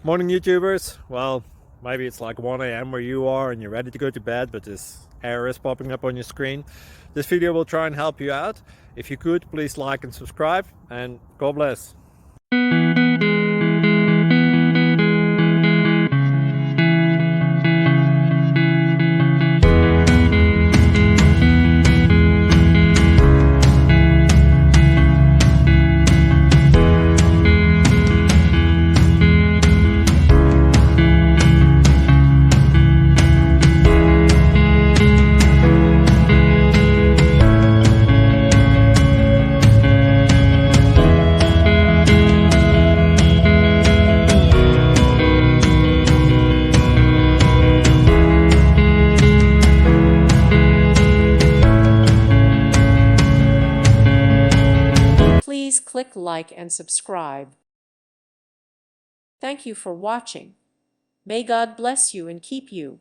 Morning YouTubers. Well, maybe it's like 1 a.m. where you are and you're ready to go to bed, but this error is popping up on your screen. This video will try and help you out. If you could, please like and subscribe, and God bless. Please click like and subscribe. Thank you for watching. May God bless you and keep you.